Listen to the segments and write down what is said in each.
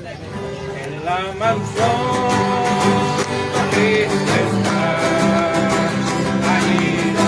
en la mansión donde está, allí de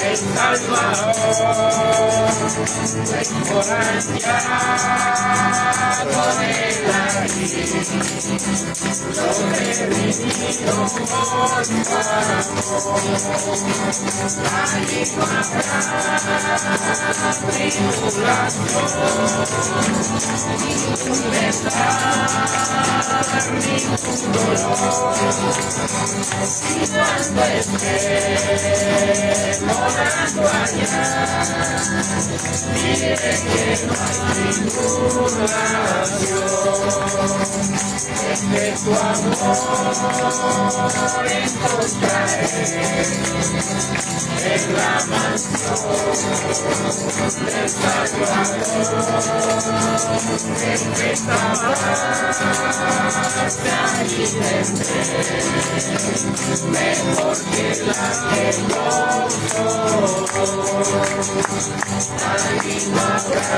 El Salvador, descoranciado de la vida, lo redimido por su amor. Allí no habrá tribulación, ningún pesar, ningún dolor. Y cuando esté morando allá, mire que no hay tribulación, es que tu amor encontraré en la mansión del Salvador, en esta paz allí tendré, mejor que la que yo soy. Allí no habrá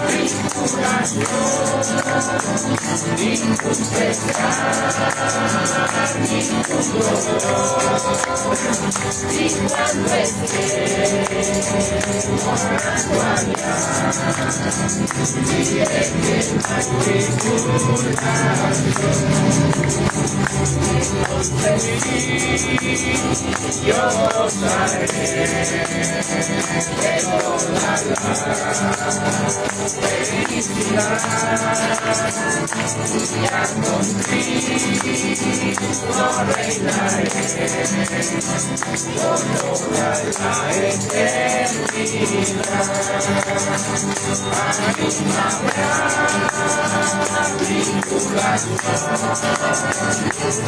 tribulación, ningún pesar, ningún dolor. Y cuando esté morando allá, diré que no hay tribulación. Yo gozaré de toda la felicidad, ya contigo reinaré por toda la eternidad. Allí no habrá tribulación,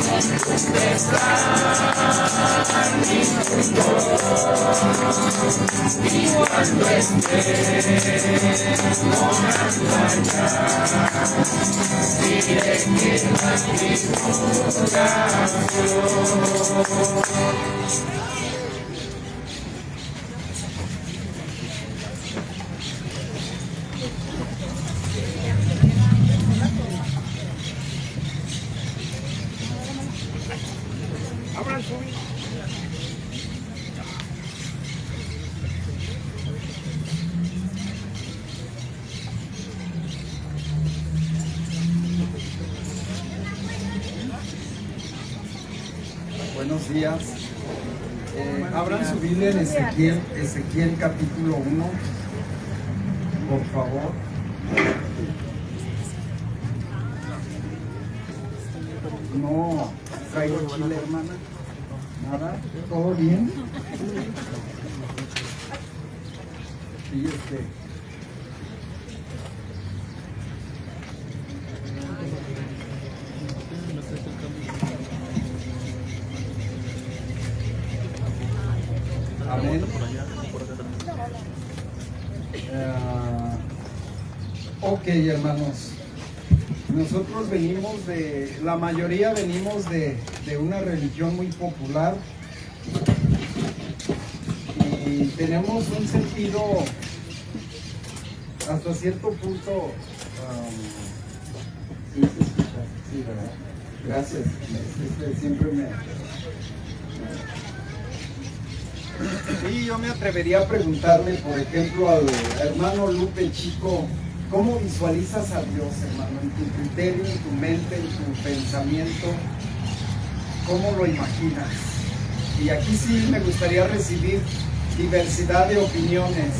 ningún pesar, ningún dolor. Y cuando esté morando allá, diré que no hay tribulación. Buenos días. Abran su Biblia en Ezequiel capítulo 1, por favor. No traigo chile, hermana. ¿Nada? ¿Todo bien? Sí, Amén. Ok, hermanos. Nosotros venimos la mayoría venimos de una religión muy popular y tenemos un sentido hasta cierto punto. Sí, se escucha, sí, ¿verdad? Gracias. Siempre Sí, yo me atrevería a preguntarle, por ejemplo, al hermano Lupe Chico, ¿cómo visualizas a Dios, hermano? En tu criterio, en tu mente, en tu pensamiento, ¿cómo lo imaginas? Y aquí sí me gustaría recibir diversidad de opiniones.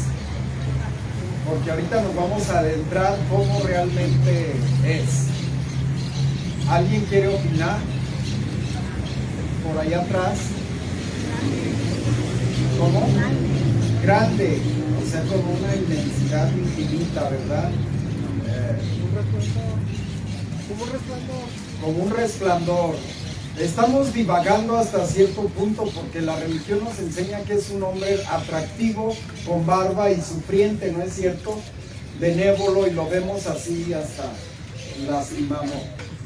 porque ahorita nos vamos a adentrar cómo realmente es. ¿Alguien quiere opinar? Por allá atrás. ¿Cómo? Grande, o sea, como una inmensidad infinita, ¿verdad? Como un resplandor. Estamos divagando hasta cierto punto porque la religión nos enseña que es un hombre atractivo, con barba y sufriente, ¿no es cierto? Benévolo, y lo vemos así hasta lastimado.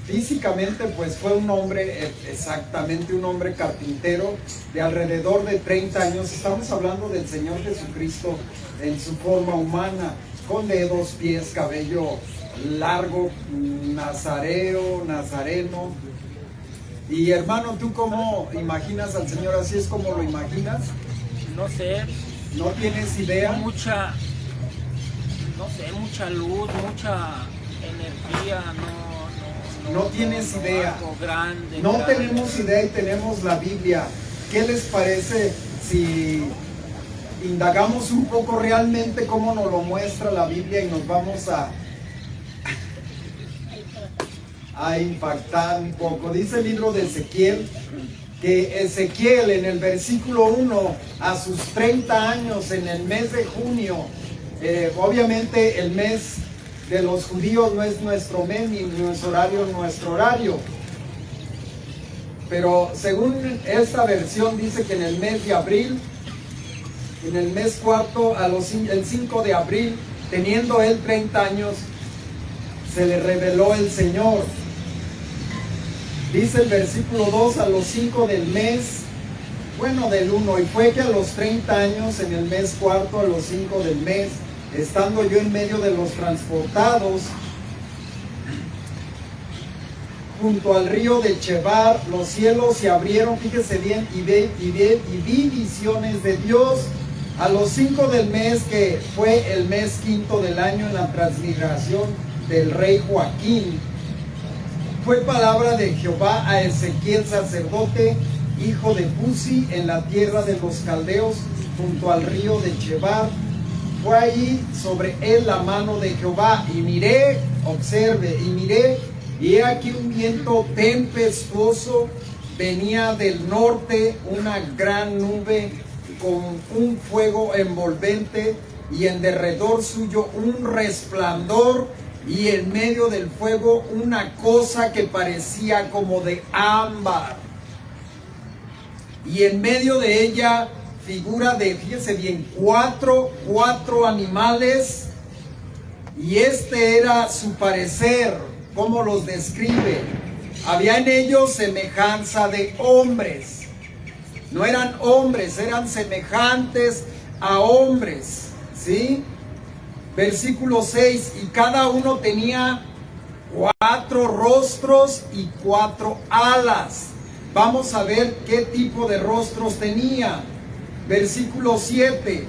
Físicamente pues fue un hombre, exactamente un hombre carpintero de alrededor de 30 años. Estamos hablando del Señor Jesucristo en su forma humana, con dedos, pies, cabello largo, nazareno. Y hermano, ¿tú cómo imaginas al Señor? ¿Así es como lo imaginas? No sé. ¿No tienes idea? Mucha luz, mucha energía, No tienes idea. Algo grande. No tenemos idea y tenemos la Biblia. ¿Qué les parece si indagamos un poco realmente cómo nos lo muestra la Biblia y nos vamos a impactar un poco? Dice el libro de Ezequiel que Ezequiel en el versículo 1, a sus 30 años, en el mes de junio, obviamente el mes de los judíos no es nuestro mes ni nuestro horario, pero según esta versión dice que en el mes de abril, en el mes cuarto, el 5 de abril, teniendo él 30 años, se le reveló el Señor. Dice el versículo 2, a los 5 del mes, del 1, y fue que a los 30 años, en el mes cuarto, a los 5 del mes, estando yo en medio de los transportados, junto al río de Chebar, los cielos se abrieron, fíjese bien, y vi visiones de Dios. A los 5 del mes, que fue el mes quinto del año en la transmigración del rey Joaquín, fue palabra de Jehová a Ezequiel sacerdote, hijo de Buzi, en la tierra de los caldeos, junto al río de Chebar. Fue allí sobre él la mano de Jehová, y miré, observe, y he aquí un viento tempestuoso venía del norte, una gran nube con un fuego envolvente, y en derredor suyo un resplandor, y en medio del fuego una cosa que parecía como de ámbar, y en medio de ella figura de, fíjense bien, cuatro animales, y este era su parecer. ¿Cómo los describe? Había en ellos semejanza de hombres. No eran hombres, eran semejantes a hombres, ¿sí? Versículo 6, y cada uno tenía 4 rostros y 4 alas. Vamos a ver qué tipo de rostros tenía. Versículo 7,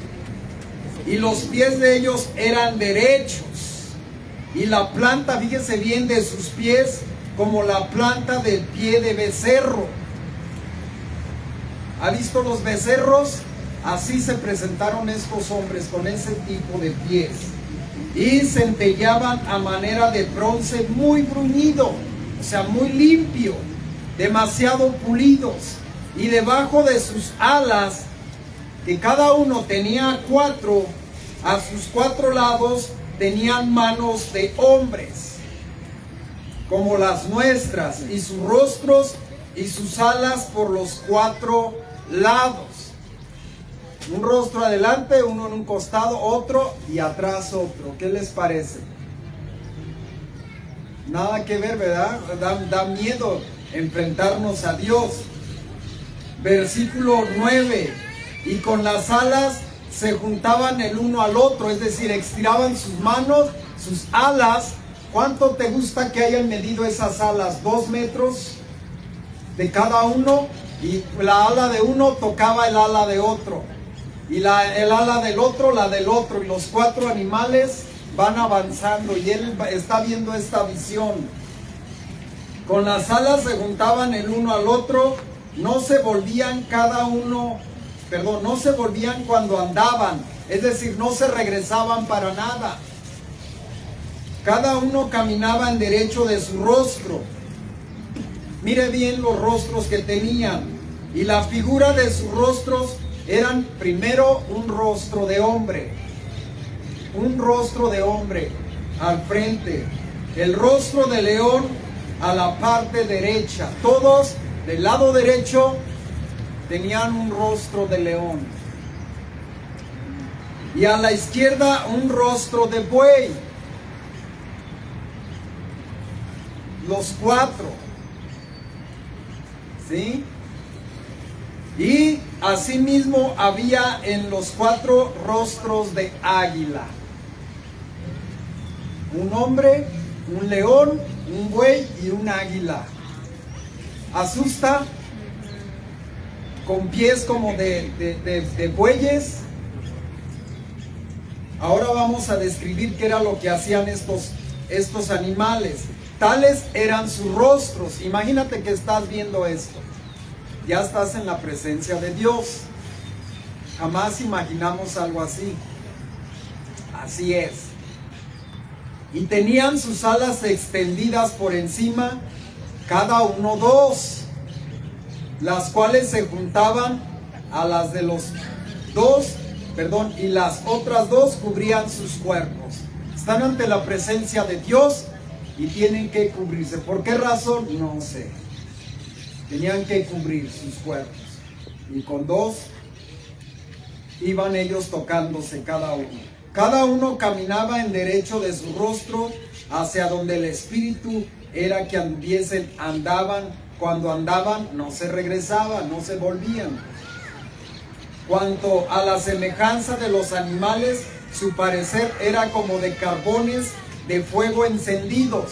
y los pies de ellos eran derechos, y la planta, fíjese bien, de sus pies como la planta del pie de becerro. ¿Ha visto los becerros? Así se presentaron estos hombres, con ese tipo de pies. Y centellaban a manera de bronce muy bruñido, o sea, muy limpio, demasiado pulidos. Y debajo de sus alas, que cada uno tenía 4, a sus 4 lados tenían manos de hombres, como las nuestras, y sus rostros y sus alas por los 4 lados. Un rostro adelante, uno en un costado, otro y atrás otro. ¿Qué les parece? Nada que ver, ¿verdad? Da miedo enfrentarnos a Dios. Versículo 9. Y con las alas se juntaban el uno al otro, es decir, estiraban sus manos, sus alas. ¿Cuánto te gusta que hayan medido esas alas? 2 metros de cada uno, y la ala de uno tocaba el ala de otro, y el ala del otro, la del otro, y los 4 animales van avanzando, y él está viendo esta visión. Con las alas se juntaban el uno al otro, no se volvían cuando andaban, Es decir, no se regresaban para nada. Cada uno caminaba en derecho de su rostro. Mire bien los rostros que tenían. Y la figura de sus rostros eran primero un rostro de hombre. Un rostro de hombre al frente. El rostro de león a la parte derecha. Todos del lado derecho tenían un rostro de león. Y a la izquierda un rostro de buey. Los cuatro. ¿Sí? Y asimismo había en los cuatro rostros de águila. Un hombre, un león, un buey y un águila. Asusta, con pies como de bueyes. Ahora vamos a describir qué era lo que hacían estos animales. Tales eran sus rostros. Imagínate que estás viendo esto. Ya estás en la presencia de Dios. Jamás imaginamos algo así. Así es. Y tenían sus alas extendidas por encima, cada uno dos, las cuales se juntaban a las de los dos, y las otras dos cubrían sus cuerpos. Están ante la presencia de Dios y tienen que cubrirse. ¿Por qué razón? No sé. Tenían que cubrir sus cuerpos. Y con dos iban ellos tocándose cada uno. Cada uno caminaba en derecho de su rostro hacia donde el Espíritu era que anduviesen. Andaban, cuando andaban no se regresaban, no se volvían. Cuanto a la semejanza de los animales, su parecer era como de carbones de fuego encendidos.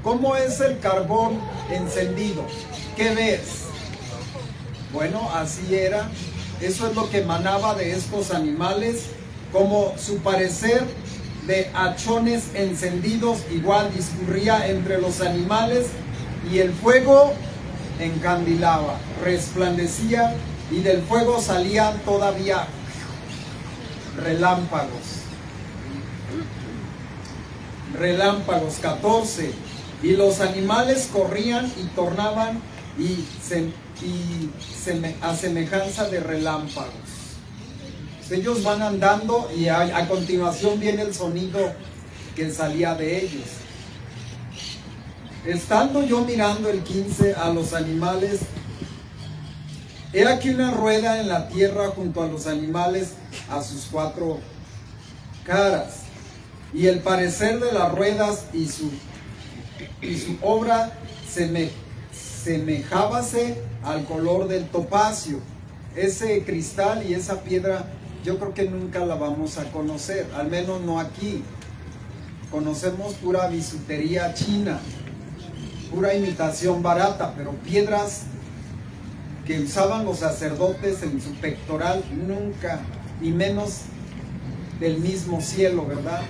¿Cómo es el carbón encendido? ¿Qué ves? Bueno, así era. Eso es lo que emanaba de estos animales, como su parecer de hachones encendidos, igual discurría entre los animales, y el fuego encandilaba, resplandecía, y del fuego salían todavía relámpagos. Relámpagos, 14. Y los animales corrían y tornaban a semejanza de relámpagos. Ellos van andando y a continuación viene el sonido que salía de ellos. Estando yo mirando el 15 a los animales, he aquí una rueda en la tierra junto a los animales a sus cuatro caras. Y el parecer de las ruedas y su obra semejábase al color del topacio. Ese cristal y esa piedra yo creo que nunca la vamos a conocer, al menos no aquí. Conocemos pura bisutería china, pura imitación barata, pero piedras que usaban los sacerdotes en su pectoral nunca, y menos del mismo cielo, ¿verdad?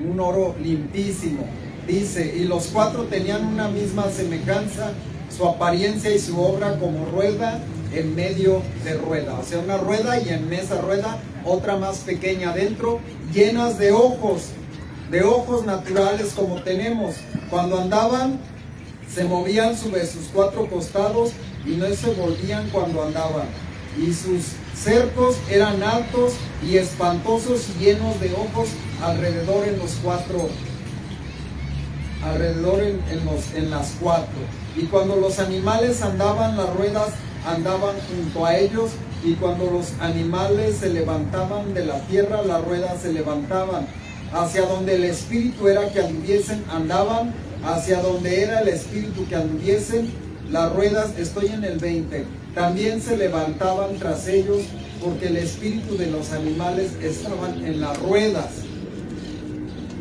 Un oro limpísimo. Dice, y los cuatro tenían una misma semejanza, su apariencia y su obra como rueda en medio de rueda. O sea, una rueda y en esa rueda otra más pequeña adentro, llenas de ojos naturales como tenemos. Cuando andaban, se movían sobre sus cuatro costados y no se volvían cuando andaban. Y sus cercos eran altos y espantosos y llenos de ojos alrededor en los cuatro. En las cuatro. Y cuando los animales andaban, las ruedas andaban junto a ellos, y cuando los animales se levantaban de la tierra, las ruedas se levantaban. Hacia donde el espíritu era que anduviesen, andaban. Hacia donde era el espíritu que anduviesen, las ruedas, estoy en el 20, también se levantaban tras ellos, porque el espíritu de los animales estaban en las ruedas.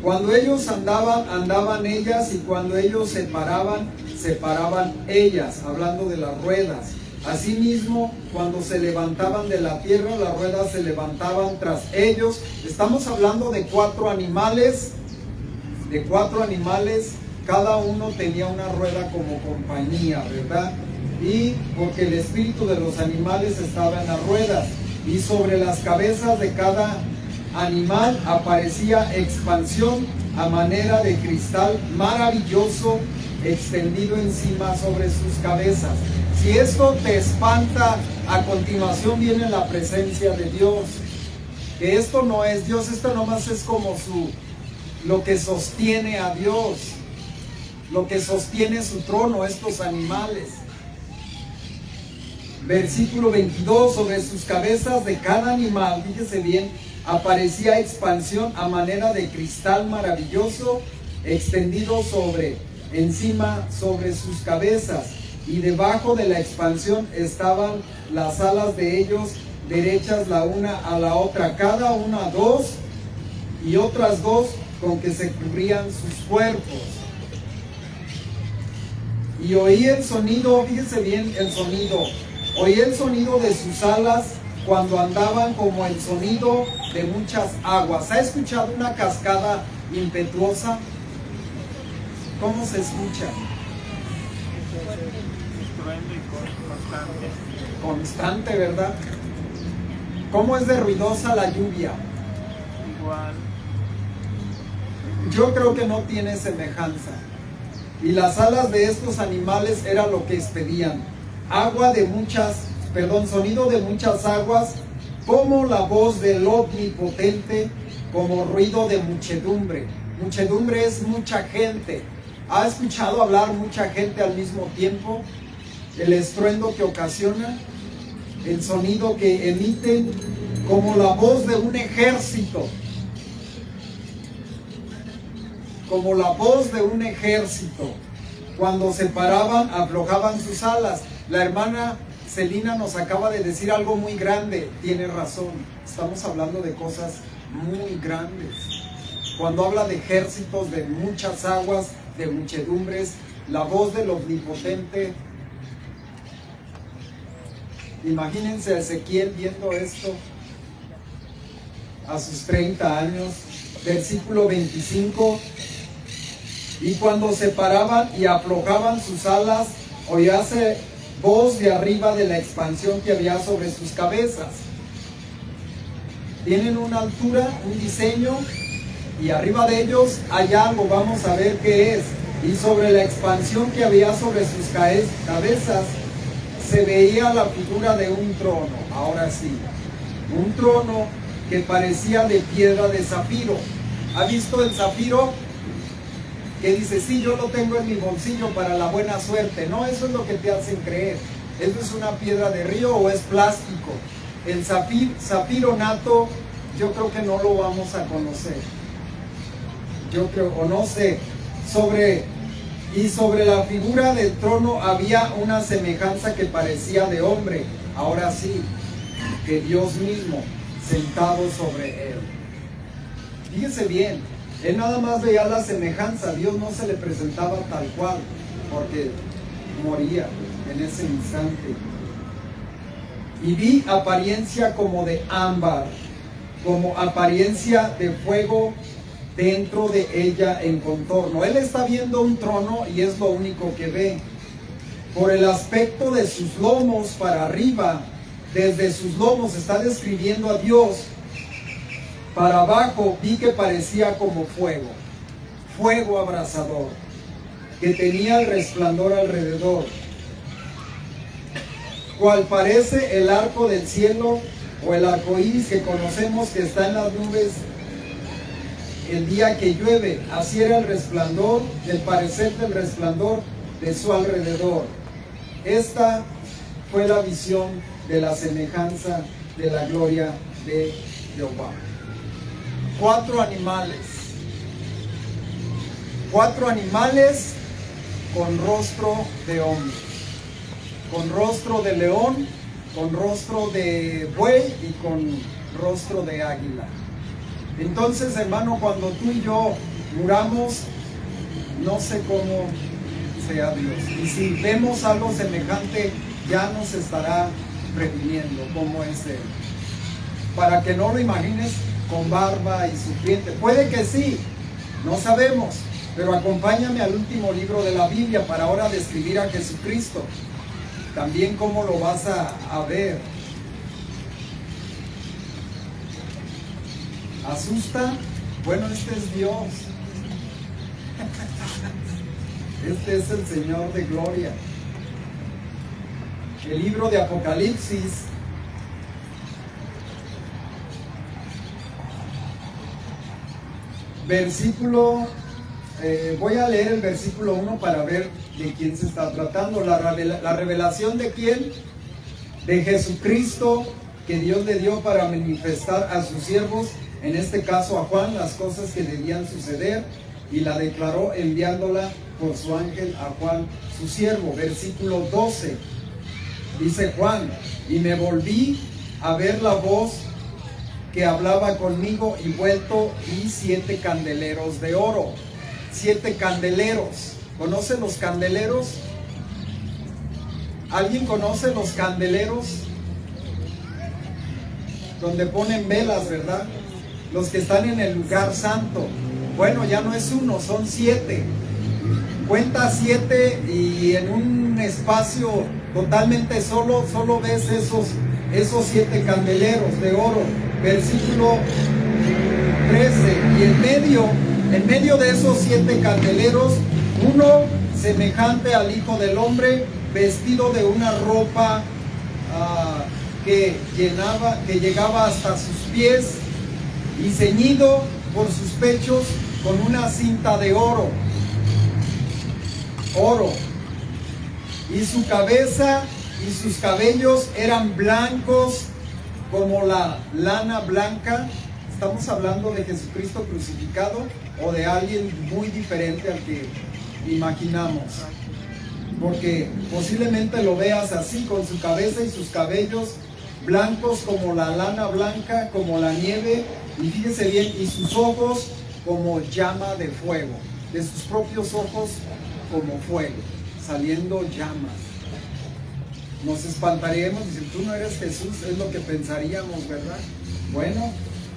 Cuando ellos andaban ellas, y cuando ellos se paraban ellas, hablando de las ruedas. Asimismo, cuando se levantaban de la tierra, las ruedas se levantaban tras ellos. Estamos hablando de cuatro animales, cada uno tenía una rueda como compañía, ¿verdad? Y porque el espíritu de los animales estaba en las ruedas. y sobre las cabezas de cada animal aparecía expansión a manera de cristal maravilloso extendido encima sobre sus cabezas. Si esto te espanta, a continuación viene la presencia de Dios. Que esto no es Dios, esto nomás es como lo que sostiene a Dios, lo que sostiene su trono, estos animales. Versículo 22, sobre sus cabezas de cada animal, fíjese bien, aparecía expansión a manera de cristal maravilloso extendido encima sobre sus cabezas, y debajo de la expansión estaban las alas de ellos derechas la una a la otra, cada una dos, y otras dos con que se cubrían sus cuerpos. Y oí el sonido, fíjese bien el sonido, oí el sonido de sus alas cuando andaban, como el sonido de muchas aguas. ¿Ha escuchado una cascada impetuosa? ¿Cómo se escucha? Estruendo y constante. Constante, ¿verdad? ¿Cómo es de ruidosa la lluvia? Igual. Yo creo que no tiene semejanza. Y las alas de estos animales era lo que expedían. Sonido de muchas aguas, como la voz del Omnipotente, como ruido de muchedumbre. Muchedumbre es mucha gente. ¿Ha escuchado hablar mucha gente al mismo tiempo? El estruendo que ocasiona, el sonido que emiten, como la voz de un ejército. Como la voz de un ejército. Cuando se paraban, aflojaban sus alas. La hermana Celina nos acaba de decir algo muy grande. Tiene razón. Estamos hablando de cosas muy grandes. Cuando habla de ejércitos, de muchas aguas, de muchedumbres, la voz del Omnipotente. Imagínense a Ezequiel viendo esto a sus 30 años. Versículo 25. Y cuando se paraban y aflojaban sus alas, oíase voz de arriba de la expansión que había sobre sus cabezas. Tienen una altura, un diseño, y arriba de ellos hay algo, vamos a ver qué es. Y sobre la expansión que había sobre sus cabezas se veía la figura de un trono. Ahora sí, un trono que parecía de piedra de zafiro. ¿Ha visto el zafiro? Que dice, sí, yo lo tengo en mi bolsillo para la buena suerte. No, eso es lo que te hacen creer. ¿Eso es una piedra de río o es plástico? El zafiro nato, yo creo que no lo vamos a conocer. Yo creo, o no sé. Sobre la figura del trono había una semejanza que parecía de hombre. Ahora sí, que Dios mismo sentado sobre él. Fíjese bien, él nada más veía la semejanza. Dios no se le presentaba tal cual, porque moría en ese instante. Y vi apariencia como de ámbar, como apariencia de fuego dentro de ella en contorno. Él está viendo un trono y es lo único que ve. Por el aspecto de sus lomos para arriba, desde sus lomos está describiendo a Dios. Para abajo vi que parecía como fuego, fuego abrasador, que tenía el resplandor alrededor, cual parece el arco del cielo o el arco iris que conocemos que está en las nubes el día que llueve. Así era el resplandor, el parecer del resplandor de su alrededor. Esta fue la visión de la semejanza de la gloria de Jehová. 4 animales con rostro de hombre, con rostro de león, con rostro de buey y con rostro de águila. Entonces, hermano, cuando tú y yo muramos, no sé cómo sea Dios. Y si vemos algo semejante, ya nos estará previniendo cómo es Él. Para que no lo imagines con barba y sufriente. Puede que sí, no sabemos. Pero acompáñame al último libro de la Biblia para ahora describir a Jesucristo. También cómo lo vas a ver. ¿Asusta? Bueno, este es Dios. Este es el Señor de gloria. El libro de Apocalipsis, versículo, voy a leer el versículo 1 para ver de quién se está tratando. La revelación de quién? De Jesucristo, que Dios le dio para manifestar a sus siervos, en este caso a Juan, las cosas que debían suceder, y la declaró enviándola por su ángel a Juan, su siervo. Versículo 12, dice Juan: y me volví a ver la voz que hablaba conmigo, y vuelto vi 7 candeleros de oro. 7 candeleros. ¿Conocen los candeleros? ¿Alguien conoce los candeleros? Donde ponen velas, ¿verdad? Los que están en el lugar santo. Bueno, ya no es uno, son 7. Cuenta 7 y en un espacio totalmente solo ves esos 7 candeleros de oro. Versículo 13. Y en medio de esos 7 candeleros, uno semejante al Hijo del Hombre, vestido de una ropa que llegaba hasta sus pies, y ceñido por sus pechos con una cinta de oro. Y su cabeza y sus cabellos eran blancos como la lana blanca. ¿Estamos hablando de Jesucristo crucificado o de alguien muy diferente al que imaginamos? Porque posiblemente lo veas así, con su cabeza y sus cabellos blancos como la lana blanca, como la nieve, y fíjese bien, y sus ojos como llama de fuego, de sus propios ojos como fuego, saliendo llamas. Nos espantaríamos, y si tú no eres Jesús, es lo que pensaríamos, ¿verdad? Bueno,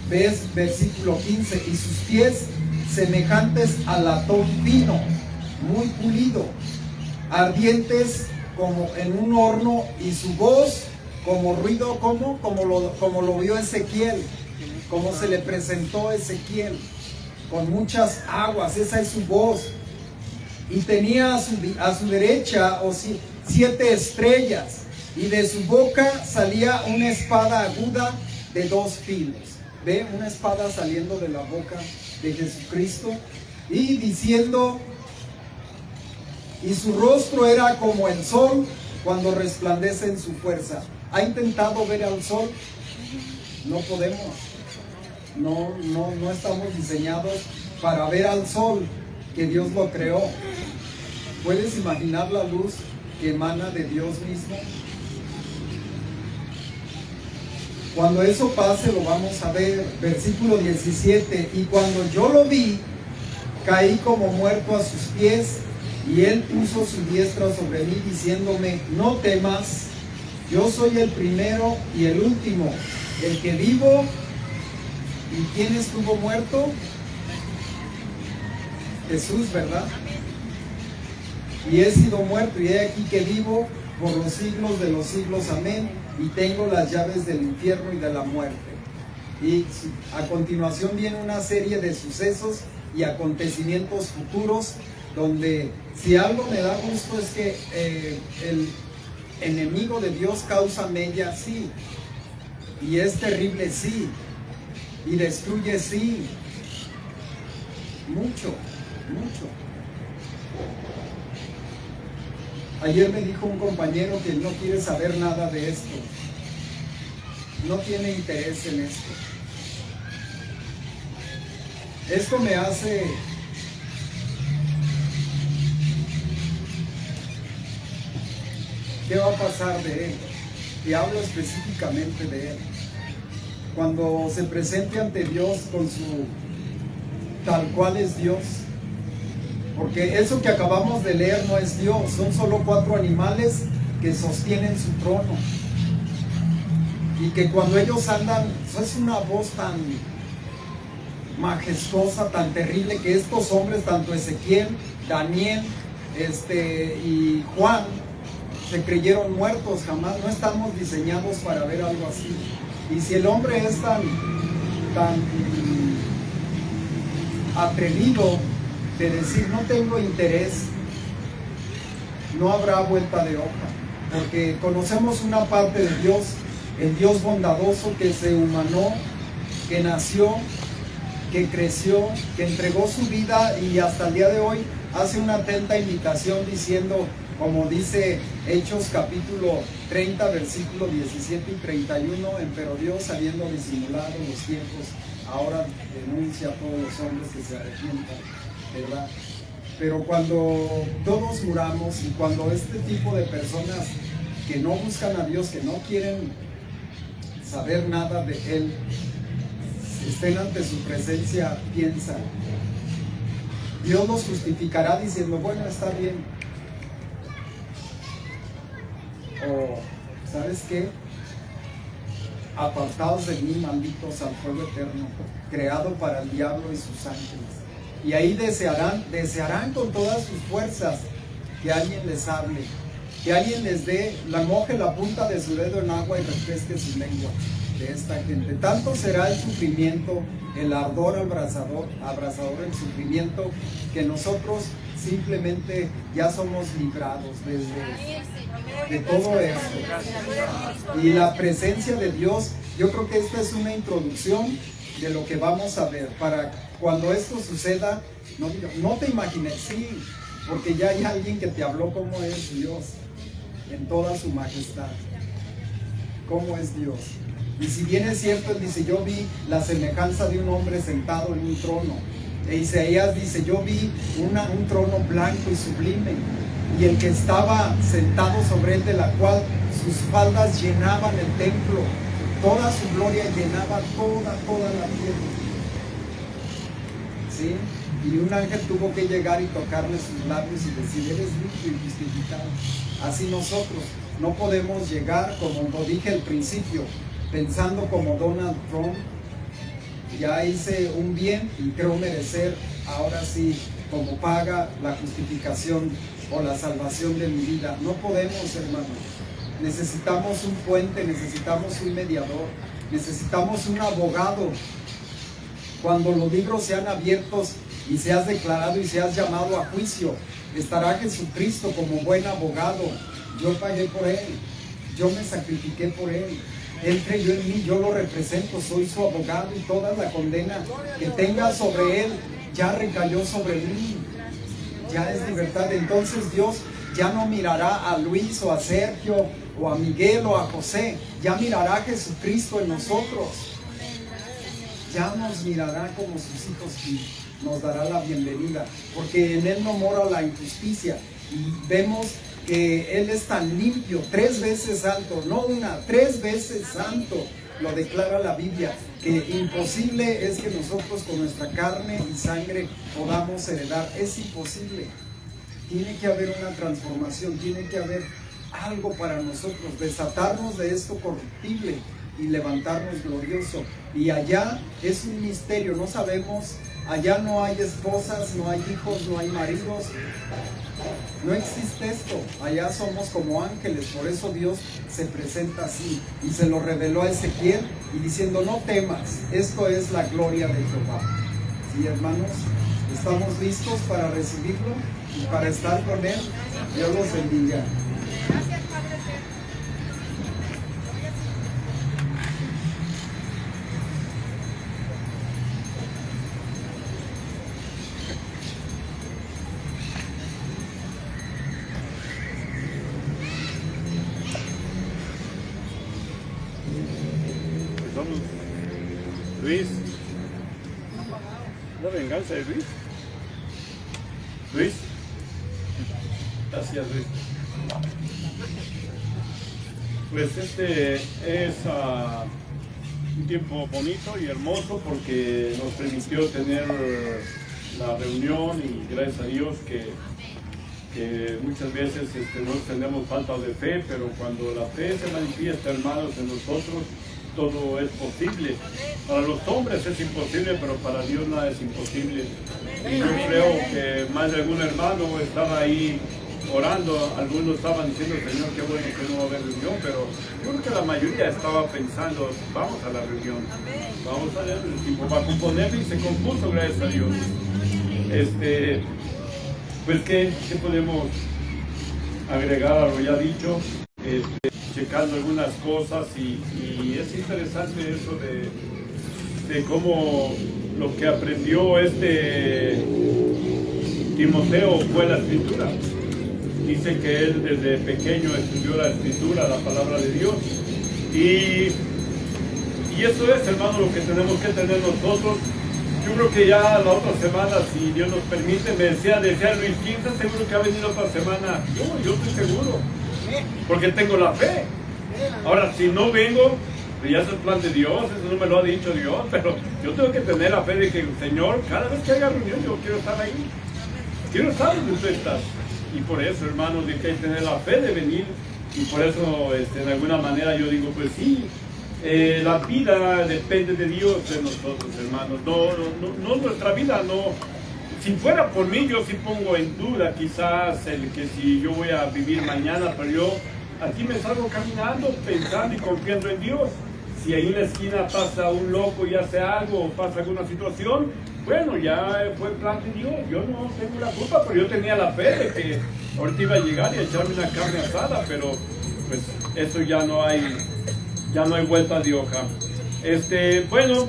ves versículo 15, y sus pies semejantes a latón fino, muy pulido, ardientes como en un horno, y su voz como ruido, como lo vio Ezequiel, como se le presentó Ezequiel, con muchas aguas. Esa es su voz. Y tenía a su derecha 7 estrellas, y de su boca salía una espada aguda de 2 filos. Ve, una espada saliendo de la boca de Jesucristo, y diciendo, y su rostro era como el sol cuando resplandece en su fuerza. ¿Ha intentado ver al sol? No podemos. No estamos diseñados para ver al sol, que Dios lo creó. ¿Puedes imaginar la luz que emana de Dios mismo? Cuando eso pase lo vamos a ver. Versículo 17, y cuando yo lo vi, caí como muerto a sus pies, y él puso su diestra sobre mí, diciéndome, no temas, yo soy el primero y el último, el que vivo. ¿Y quién estuvo muerto? Jesús, ¿verdad? Y he sido muerto, y he aquí que vivo por los siglos de los siglos, amén, y tengo las llaves del infierno y de la muerte. Y a continuación viene una serie de sucesos y acontecimientos futuros, donde si algo me da gusto es que el enemigo de Dios causa mella, sí, y es terrible, sí, y destruye, sí, mucho. Ayer me dijo un compañero que no quiere saber nada de esto, no tiene interés en esto. Esto me hace ¿qué va a pasar de él? Y hablo específicamente de él. Cuando se presente ante Dios con su tal cual es Dios. Porque eso que acabamos de leer no es Dios, son solo 4 animales que sostienen su trono. Y que cuando ellos andan, eso es una voz tan majestuosa, tan terrible, que estos hombres, tanto Ezequiel, Daniel y Juan, se creyeron muertos. Jamás, no estamos diseñados para ver algo así. Y si el hombre es tan atrevido de decir no tengo interés, no habrá vuelta de hoja, porque conocemos una parte de Dios, el Dios bondadoso que se humanó, que nació, que creció, que entregó su vida y hasta el día de hoy hace una atenta invitación diciendo, como dice Hechos capítulo 30, versículo 17 y 31, pero Dios, habiendo disimulado los tiempos, ahora denuncia a todos los hombres que se arrepientan, ¿verdad? Pero cuando todos muramos y cuando este tipo de personas que no buscan a Dios, que no quieren saber nada de Él, estén ante su presencia, piensan, Dios los justificará diciendo, bueno, está bien. O, ¿sabes qué? Apartados de mí, malditos, al fuego eterno, creado para el diablo y sus ángeles. Y ahí desearán con todas sus fuerzas que alguien les hable, que alguien les moje la punta de su dedo en agua y refresque su lengua de esta gente. Tanto será el sufrimiento, el ardor abrasador el sufrimiento, que nosotros simplemente ya somos librados de todo eso. Y la presencia de Dios, yo creo que esta es una introducción de lo que vamos a ver. Para cuando esto suceda, no te imagines, sí, porque ya hay alguien que te habló cómo es Dios en toda su majestad, cómo es Dios. Y si bien es cierto, él dice, yo vi la semejanza de un hombre sentado en un trono. E Isaías dice, yo vi un trono blanco y sublime, y el que estaba sentado sobre él, de la cual sus faldas llenaban el templo, toda su gloria llenaba toda la tierra. ¿Sí? Y un ángel tuvo que llegar y tocarle sus labios y decir, eres limpio y justificado. Así nosotros no podemos llegar, como lo dije al principio, pensando como Donald Trump, ya hice un bien y creo merecer, ahora sí, como paga, la justificación o la salvación de mi vida. No podemos, hermanos. Necesitamos un puente, necesitamos un mediador, necesitamos un abogado. Cuando los libros sean abiertos y seas declarado y seas llamado a juicio, estará Jesucristo como buen abogado. Yo pagué por Él, yo me sacrifiqué por Él. Él creyó en mí, yo lo represento, soy su abogado, y toda la condena que tenga sobre Él ya recayó sobre mí, ya es libertad. Entonces Dios ya no mirará a Luis o a Sergio o a Miguel o a José, ya mirará a Jesucristo en nosotros, ya nos mirará como sus hijos y nos dará la bienvenida, porque en Él no mora la injusticia. Y vemos que Él es tan limpio, 3 veces santo, no una, 3 veces santo, lo declara la Biblia, que imposible es que nosotros con nuestra carne y sangre podamos heredar, es imposible. Tiene que haber una transformación, tiene que haber algo para nosotros, desatarnos de esto corruptible y levantarnos glorioso. Y allá es un misterio, no sabemos, allá no hay esposas, no hay hijos, no hay maridos. No existe esto, allá somos como ángeles, por eso Dios se presenta así y se lo reveló a Ezequiel y diciendo, no temas, esto es la gloria de Jehová. Sí, hermanos, estamos listos para recibirlo y para estar con Él. Dios los bendiga. Gracias, Padre. Luis, la venganza de Luis. Luis, gracias Luis. Pues este es un tiempo bonito y hermoso porque nos permitió tener la reunión y gracias a Dios que muchas veces no tenemos falta de fe, pero cuando la fe se manifiesta, hermanos, en nosotros, todo es posible. Para los hombres es imposible, pero para Dios nada es imposible. Y yo creo que más de algún hermano estaba ahí orando, algunos estaban diciendo, Señor, qué bueno que no va a haber reunión, pero yo creo que la mayoría estaba pensando, vamos a la reunión, vamos a ver el tiempo para componerlo, y se compuso, gracias a Dios. Pues ¿qué podemos agregar a lo ya dicho? Checando algunas cosas, y es interesante eso de cómo lo que aprendió Timoteo fue la escritura. Dice que él desde pequeño estudió la escritura, la palabra de Dios, y eso es, hermano, lo que tenemos que tener nosotros. Yo creo que ya la otra semana, si Dios nos permite, me decía Luis, ¿quién está seguro que va a venir otra semana? Yo estoy seguro, porque tengo la fe. Ahora, si no vengo, pues ya es el plan de Dios, eso no me lo ha dicho Dios, pero yo tengo que tener la fe de que, Señor, cada vez que haya reunión, yo quiero estar ahí. Quiero estar donde tú estás. Y por eso, hermanos, de que hay que tener la fe de venir. Y por eso, de alguna manera, yo digo, pues sí, la vida depende de Dios, de nosotros, hermanos. No, nuestra vida no. Si fuera por mí, yo sí pongo en duda quizás el que si yo voy a vivir mañana, pero yo aquí me salgo caminando, pensando y confiando en Dios. Si ahí en la esquina pasa un loco y hace algo, o pasa alguna situación, bueno, ya fue plan de Dios. Yo no tengo la culpa, pero yo tenía la fe de que ahorita iba a llegar y a echarme una carne asada, pero pues eso ya no hay vuelta de hoja. Bueno,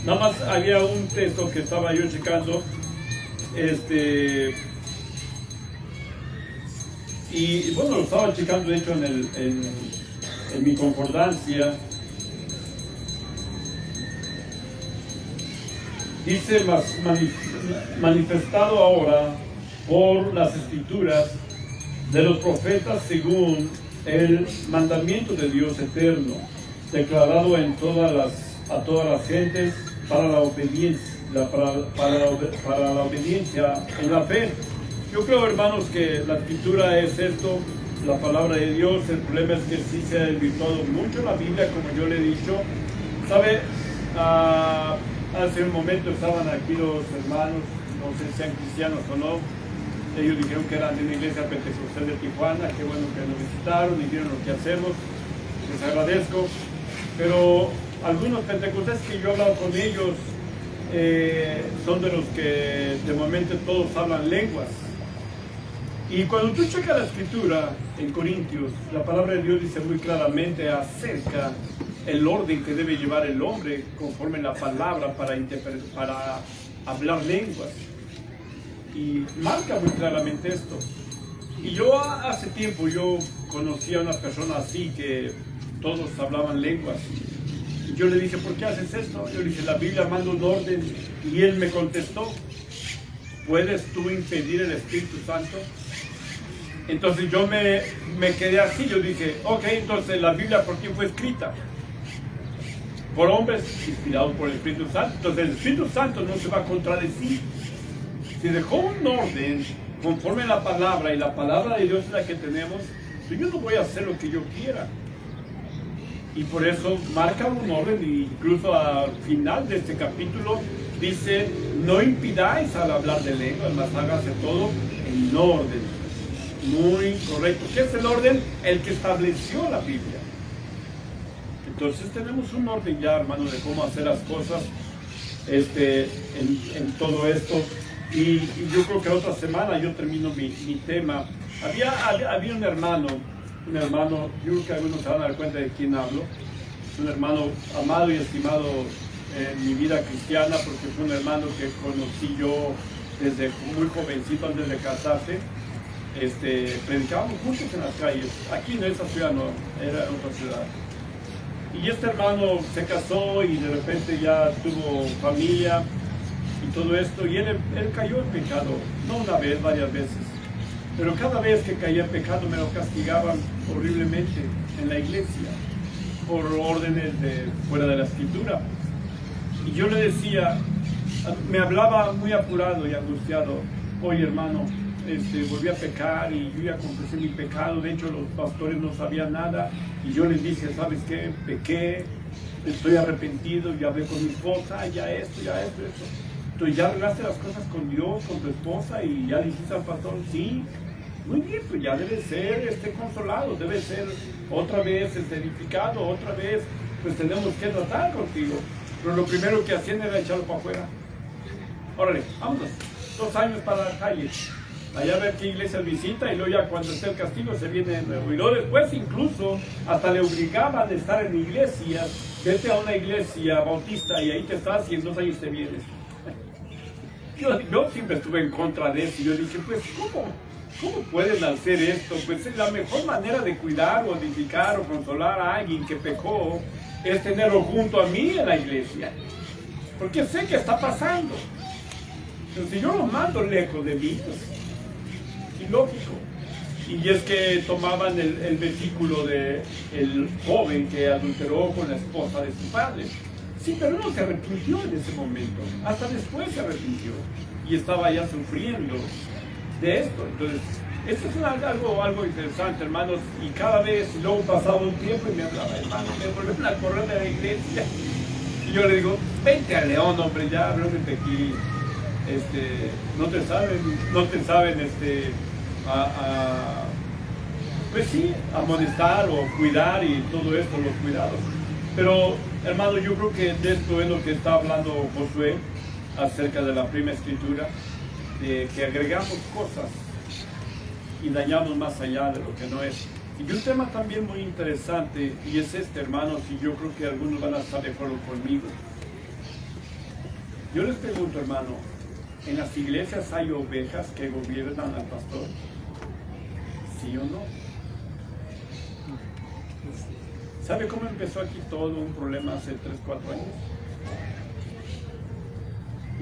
nada más había un texto que estaba yo checando, y bueno, lo estaba checando de hecho en mi concordancia. Dice, manifestado ahora por las escrituras de los profetas según el mandamiento de Dios eterno, declarado a todas las gentes para la obediencia, para la obediencia en la fe. Yo creo, hermanos, que la escritura es esto, la palabra de Dios. El problema es que sí se ha desvirtuado mucho la Biblia, como yo le he dicho. ¿Sabe? Hace un momento estaban aquí los hermanos, no sé si sean cristianos o no. Ellos dijeron que eran de una iglesia pentecostal de Tijuana. Qué bueno que nos visitaron y vieron lo que hacemos, les agradezco. Pero algunos pentecostales que yo he hablado con ellos son de los que de momento todos hablan lenguas. Y cuando tú checas la escritura en Corintios, la palabra de Dios dice muy claramente acerca el orden que debe llevar el hombre conforme la palabra para hablar lenguas. Y marca muy claramente esto. Y yo hace tiempo yo conocí a una persona así que todos hablaban lenguas. Y yo le dije, ¿por qué haces esto? Yo le dije, la Biblia manda un orden. Y él me contestó, ¿puedes tú impedir el Espíritu Santo? Entonces yo me quedé así. Yo dije, ok, entonces la Biblia, ¿por quién fue escrita? Por hombres inspirados por el Espíritu Santo. Entonces el Espíritu Santo no se va a contradecir. Si dejó un orden conforme a la palabra, y la palabra de Dios es la que tenemos, pues yo no voy a hacer lo que yo quiera. Y por eso marca un orden, e incluso al final de este capítulo dice, no impidáis al hablar de lenguas, mas hágase todo en orden. Muy correcto. ¿Qué es el orden? El que estableció la Biblia. Entonces tenemos un orden ya, hermano, de cómo hacer las cosas en todo esto. Y yo creo que la otra semana yo termino mi tema. Había un hermano, yo creo que algunos se van a dar cuenta de quién hablo. Es un hermano amado y estimado en mi vida cristiana, porque fue un hermano que conocí yo desde muy jovencito, antes de casarse. Predicábamos juntos en las calles. Aquí en esa ciudad no, era en otra ciudad. Y este hermano se casó y de repente ya tuvo familia y todo esto, y él cayó en pecado, no una vez, varias veces, pero cada vez que caía en pecado me lo castigaban horriblemente en la iglesia por órdenes de fuera de la escritura. Y yo le decía, me hablaba muy apurado y angustiado, oye hermano, volví a pecar y yo ya confesé mi pecado. De hecho los pastores no sabían nada y yo les dije, ¿sabes qué? Pequé, estoy arrepentido, ya hablé con mi esposa, ya esto. Entonces, ¿ya arreglaste las cosas con Dios, con tu esposa y ya le dijiste al pastor? Sí. Muy bien, pues ya debe ser consolado, debe ser otra vez edificado, otra vez, pues tenemos que tratar contigo. Pero lo primero que hacían era echarlo para afuera. Órale, vámonos, 2 años para la calle, allá a ver qué iglesia visita, y luego ya cuando esté el castigo se viene de nuevo. Y luego después incluso hasta le obligaban a estar en iglesias. Vete a una iglesia bautista y ahí te estás y en 2 años te vienes. Yo siempre estuve en contra de eso. Yo dije, pues, ¿cómo pueden hacer esto? Pues la mejor manera de cuidar o edificar o consolar a alguien que pecó es tenerlo junto a mí en la iglesia. Porque sé que está pasando. Pero si yo lo mando lejos de mí, pues, ilógico. Y es que tomaban el versículo del joven que adulteró con la esposa de su padre. Sí, pero no se arrepintió en ese momento. Hasta después se arrepintió. Y estaba ya sufriendo de esto. Entonces, esto es algo interesante, hermanos. Y cada vez, luego pasaba un tiempo y me hablaba, hermano, me volvieron a correr de la iglesia. Y yo le digo, vente a León, hombre, ya, reúnete aquí. No te saben, pues sí, amonestar o cuidar y todo esto, los cuidados. Pero, hermano, yo creo que de esto es lo que está hablando Josué acerca de la primera escritura, de que agregamos cosas y dañamos más allá de lo que no es. Y un tema también muy interesante, y es hermanos, y yo creo que algunos van a estar de acuerdo conmigo. Yo les pregunto, hermano, ¿en las iglesias hay ovejas que gobiernan al pastor? ¿Sí o no? ¿Sabe cómo empezó aquí todo un problema hace 3-4 años?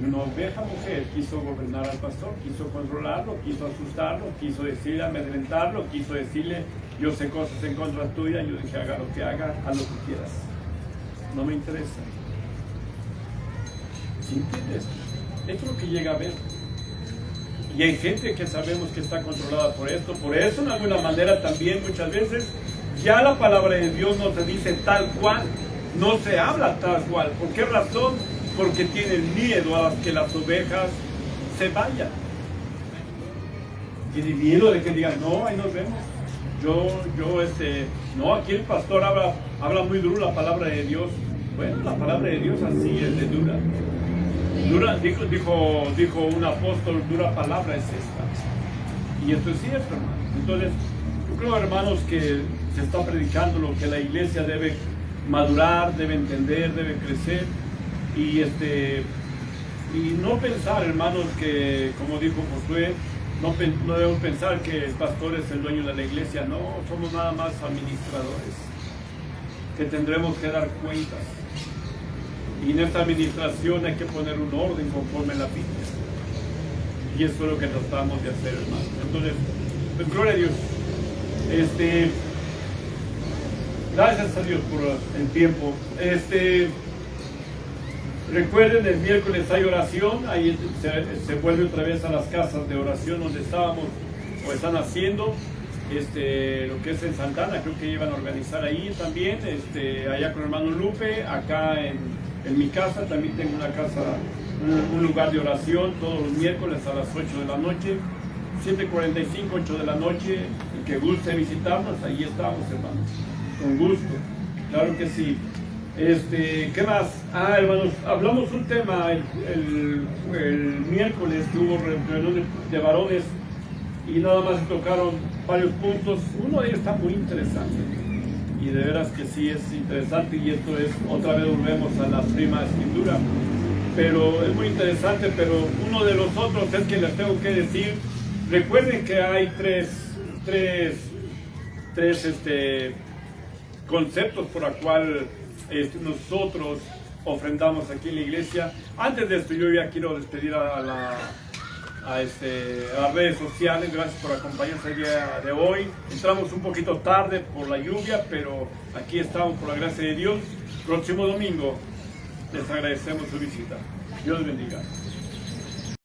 Una oveja mujer quiso gobernar al pastor, quiso controlarlo, quiso asustarlo, quiso decirle, amedrentarlo, quiso decirle, yo sé cosas en contra tuya. Yo dije, haga lo que haga, haz lo que quieras. No me interesa. ¿Sí entiendes? Esto es lo que llega a ver. Y hay gente que sabemos que está controlada por esto. Por eso, en alguna manera, también muchas veces, ya la palabra de Dios no se dice tal cual, no se habla tal cual. ¿Por qué razón? Porque tienen miedo a que las ovejas se vayan. Tienen miedo de que digan, no, ahí nos vemos. No, aquí el pastor habla muy duro la palabra de Dios. Bueno, la palabra de Dios así es de dura. Dijo un apóstol, dura palabra es esta. Y esto es cierto, hermano. Entonces, yo creo, hermanos, que se está predicando lo que la iglesia debe madurar, debe entender, debe crecer. Y no pensar, hermanos, que, como dijo Josué, no debemos pensar que el pastor es el dueño de la iglesia. No, somos nada más administradores, que tendremos que dar cuentas. Y en esta administración hay que poner un orden conforme la Biblia. Y eso es lo que tratamos de hacer, hermanos. Entonces, pues, gloria a Dios. Gracias a Dios por el tiempo. Recuerden, el miércoles hay oración. Ahí se vuelve otra vez a las casas de oración donde estábamos o están haciendo. Lo que es en Santana, creo que iban a organizar ahí también. Allá con el hermano Lupe, acá en mi casa también tengo una casa, un lugar de oración todos los miércoles a las 8 de la noche, 7:45, 8 de la noche. El que guste visitarnos, ahí estamos, hermanos, con gusto, claro que sí. ¿Qué más? Hermanos, hablamos un tema el miércoles que hubo reunión de varones y nada más tocaron varios puntos. Uno de ellos está muy interesante. Y de veras que sí es interesante, y esto es, otra vez volvemos a la primera escritura, pero es muy interesante. Pero uno de los otros es que les tengo que decir, recuerden que hay tres conceptos por el cual nosotros ofrendamos aquí en la iglesia. Antes de esto, yo ya quiero despedir a las redes sociales. Gracias por acompañarnos el día de hoy. Entramos un poquito tarde por la lluvia, pero aquí estamos por la gracia de Dios. Próximo domingo les agradecemos su visita. Dios les bendiga.